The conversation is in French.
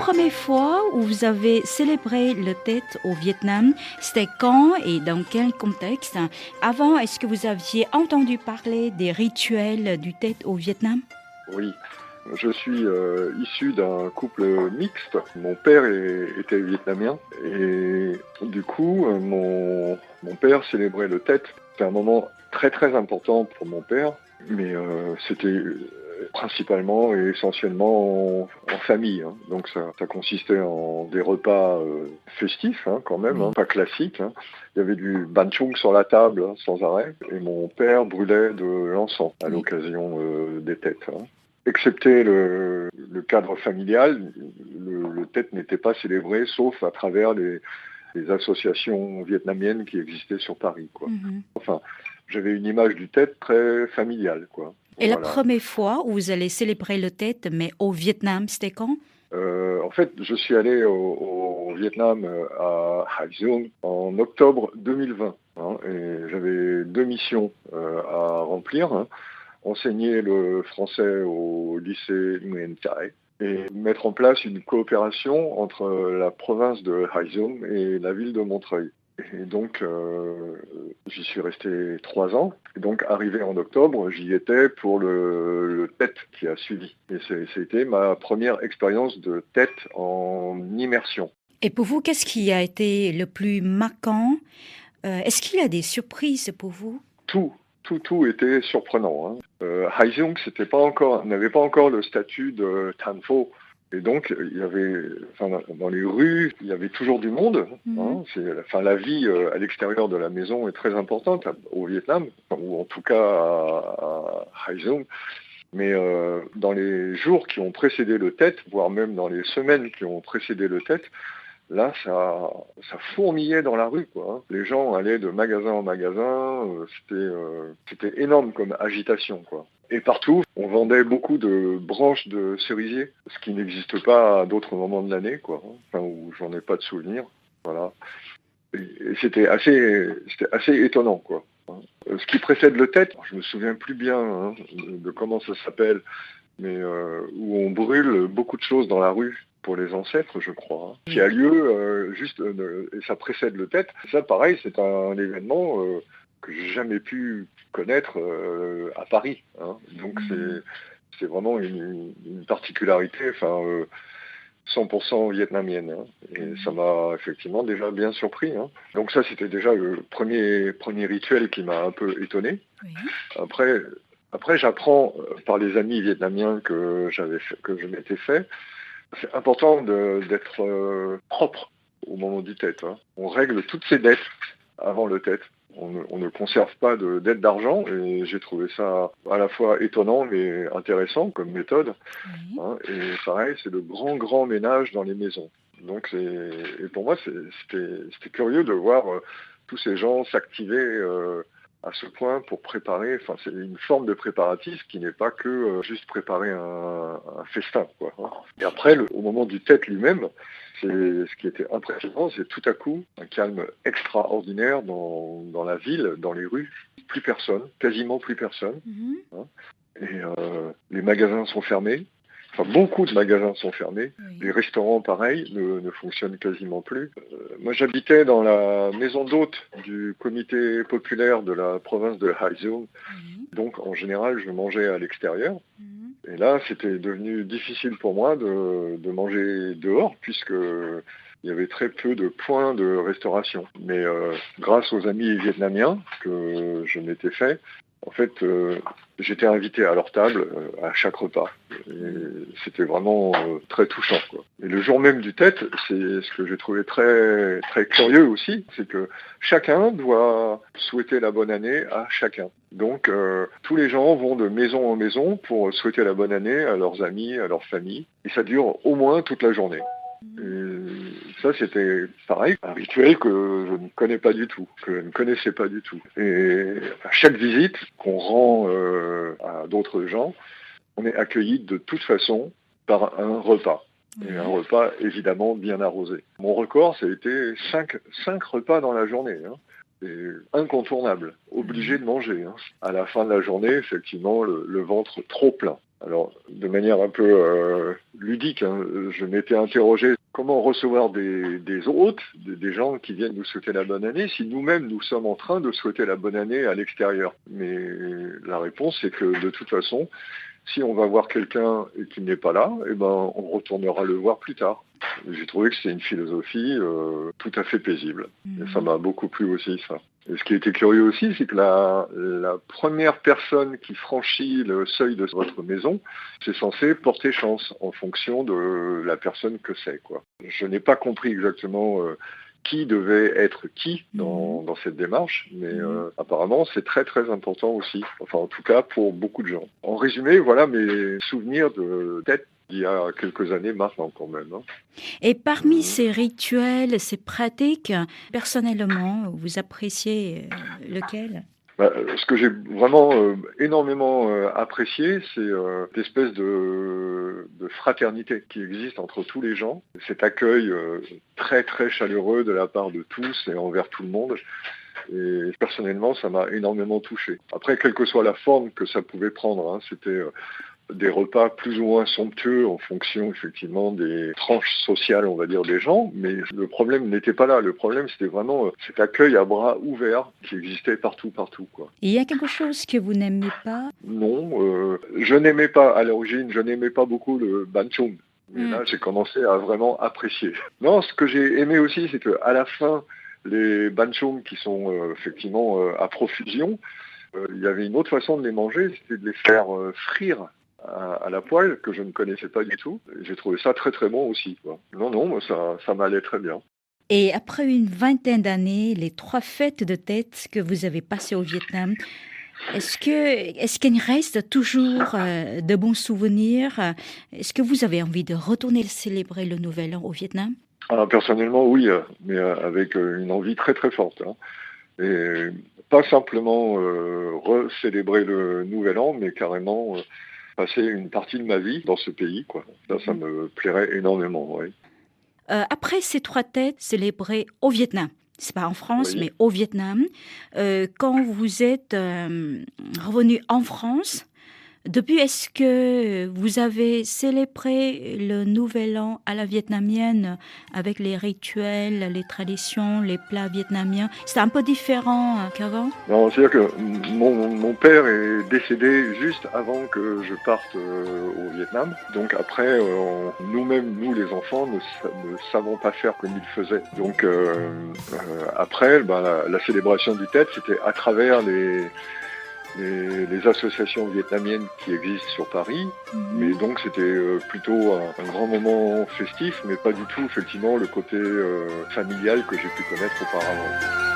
première fois où vous avez célébré le Tết au Vietnam, c'était quand et dans quel contexte? Avant, est-ce que vous aviez entendu parler des rituels du Tết au Vietnam? Oui, je suis issu d'un couple mixte. Mon père était vietnamien et du coup, mon père célébrait le Tết. C'était un moment très très important pour mon père, mais c'était principalement et essentiellement en famille. Hein. Donc ça consistait en des repas festifs quand même, Oui. pas classiques. Hein. Il y avait du banh chung sur la table sans arrêt et mon père brûlait de l'encens à Oui. l'occasion des Têtes. Hein. Excepté le cadre familial, le Tết n'était pas célébré sauf à travers les associations vietnamiennes qui existaient sur Paris, quoi. Mhm. Enfin, j'avais une image du Tết très familiale, quoi. Et la Voilà. première fois où vous allez célébrer le Tết, mais au Vietnam, c'était quand? En fait, je suis allé au Vietnam à Hai Dung en octobre 2020. Hein, et j'avais deux missions à remplir. Hein. Enseigner le français au lycée Nguyen Thai et mettre en place une coopération entre la province de Hai Dung et la ville de Montreuil. Et donc, j'y suis resté 3 ans. Et donc, arrivé en octobre, j'y étais pour le Tết qui a suivi. Et c'était ma première expérience de Tết en immersion. Et pour vous, qu'est-ce qui a été le plus marquant? Est-ce qu'il y a des surprises pour vous? Tout était surprenant. Hein. Haizung, n'avait pas encore le statut de Tanfo. Et donc, il y avait, dans les rues, il y avait toujours du monde. Mhm. Hein. La vie à l'extérieur de la maison est très importante au Vietnam, ou en tout cas à Haizung. Mais dans les jours qui ont précédé le Tết, voire même dans les semaines qui ont précédé le Tết, là, ça fourmillait dans la rue, quoi. Hein. Les gens allaient de magasin en magasin. C'était énorme comme agitation, quoi. Et partout, on vendait beaucoup de branches de cerisier, ce qui n'existe pas à d'autres moments de l'année, quoi. Enfin, où j'en ai pas de souvenir. Voilà. Et c'était assez étonnant, quoi. Hein. Ce qui précède le Tết, je me souviens plus bien de comment ça s'appelle, mais où on brûle beaucoup de choses dans la rue pour les ancêtres, je crois, hein, qui a lieu et ça précède le Tết. Ça, pareil, c'est un événement que j'ai jamais pu connaître à Paris. Hein. Donc c'est vraiment une particularité, 100% vietnamienne. Hein. Et ça m'a effectivement déjà bien surpris. Hein. Donc ça, c'était déjà le premier rituel qui m'a un peu étonné. Oui. Après, j'apprends par les amis vietnamiens que je m'étais fait. C'est important d'être propre au moment du Tết. Hein. On règle toutes ses dettes avant le Tết. On ne conserve pas de dettes d'argent et j'ai trouvé ça à la fois étonnant mais intéressant comme méthode. Oui. Hein. Et pareil, c'est le grand ménage dans les maisons. Donc et pour moi, c'était curieux de voir tous ces gens s'activer à ce point pour préparer. Enfin, c'est une forme de préparatif qui n'est pas que juste préparer un festin, quoi. Hein. Et après, au moment du Tết lui-même, ce qui était impressionnant, c'est tout à coup un calme extraordinaire dans la ville, dans les rues. Plus personne, quasiment plus personne. Mhm. Hein. Et les magasins sont fermés. Enfin, beaucoup de magasins sont fermés. Oui. Les restaurants, pareil, ne fonctionnent quasiment plus. Moi, j'habitais dans la maison d'hôte du comité populaire de la province de Hai Dung. Oui. Donc, en général, je mangeais à l'extérieur. Mhm. Et là, c'était devenu difficile pour moi de manger dehors, puisque il y avait très peu de points de restauration. Mais grâce aux amis vietnamiens que je m'étais fait, en fait, j'étais invité à leur table à chaque repas. Et c'était vraiment très touchant, quoi. Et le jour même du Tết, c'est ce que j'ai trouvé très, très curieux aussi, c'est que chacun doit souhaiter la bonne année à chacun. Donc, tous les gens vont de maison en maison pour souhaiter la bonne année à leurs amis, à leur famille. Et ça dure au moins toute la journée. Et ça, c'était pareil, un rituel que je ne connais pas du tout, que je ne connaissais pas du tout. Et à chaque visite qu'on rend à d'autres gens, on est accueilli de toute façon par un repas. Et un Oui. repas évidemment bien arrosé. Mon record, ça a été 5 repas dans la journée. Hein. C'est incontournable, obligé de manger. Hein. À la fin de la journée, effectivement, le ventre trop plein. Alors, de manière un peu ludique, hein, je m'étais interrogé comment recevoir des hôtes, des gens qui viennent nous souhaiter la bonne année, si nous-mêmes nous sommes en train de souhaiter la bonne année à l'extérieur. Mais la réponse, c'est que de toute façon, si on va voir quelqu'un et qu'il n'est pas là, eh ben, on retournera le voir plus tard. J'ai trouvé que c'était une philosophie tout à fait paisible. Et ça m'a beaucoup plu aussi, ça. Et ce qui était curieux aussi, c'est que la première personne qui franchit le seuil de votre maison, c'est censé porter chance en fonction de la personne que c'est, quoi. Je n'ai pas compris exactement qui devait être qui dans cette démarche, mais apparemment c'est très très important aussi, enfin en tout cas pour beaucoup de gens. En résumé, voilà mes souvenirs de tête il y a quelques années maintenant quand même. Hein. Et parmi ces rituels, ces pratiques, personnellement, vous appréciez lequel? Ce que j'ai vraiment énormément apprécié, c'est l'espèce de fraternité qui existe entre tous les gens. Cet accueil très très chaleureux de la part de tous et envers tout le monde. Et personnellement, ça m'a énormément touché. Après, quelle que soit la forme que ça pouvait prendre, hein, c'était des repas plus ou moins somptueux en fonction effectivement des tranches sociales, on va dire, des gens, mais le problème n'était pas là. Le problème, c'était vraiment cet accueil à bras ouverts qui existait partout, quoi. Il y a quelque chose que vous n'aimez pas? Non, je n'aimais pas, à l'origine, je n'aimais pas beaucoup le banchong. Mais là, j'ai commencé à vraiment apprécier. Non, ce que j'ai aimé aussi, c'est qu'à la fin, les banchong qui sont effectivement à profusion, il y avait une autre façon de les manger, c'était de les faire frire à la poêle, que je ne connaissais pas du tout. J'ai trouvé ça très très bon aussi, quoi. Non, moi, ça m'allait très bien. Et après une vingtaine d'années, les 3 fêtes de tête que vous avez passées au Vietnam, est-ce qu'il reste toujours de bons souvenirs? Est-ce que vous avez envie de retourner célébrer le Nouvel An au Vietnam? Alors, personnellement, oui, mais avec une envie très très forte. Hein. Et pas simplement recélébrer le Nouvel An, mais carrément passer une partie de ma vie dans ce pays, quoi. Ça me plairait énormément, oui. Après ces 3 têtes célébrées au Vietnam, c'est pas en France, Oui. mais au Vietnam, quand vous êtes revenu en France, depuis, est-ce que vous avez célébré le Nouvel An à la vietnamienne avec les rituels, les traditions, les plats vietnamiens? C'est un peu différent qu'avant? Non, c'est-à-dire que mon père est décédé juste avant que je parte au Vietnam. Donc après, nous-mêmes, nous les enfants, ne savons pas faire comme il faisait. Donc après, la célébration du Tết, c'était à travers les associations vietnamiennes qui existent sur Paris, mais donc c'était plutôt un grand moment festif, mais pas du tout effectivement le côté familial que j'ai pu connaître auparavant.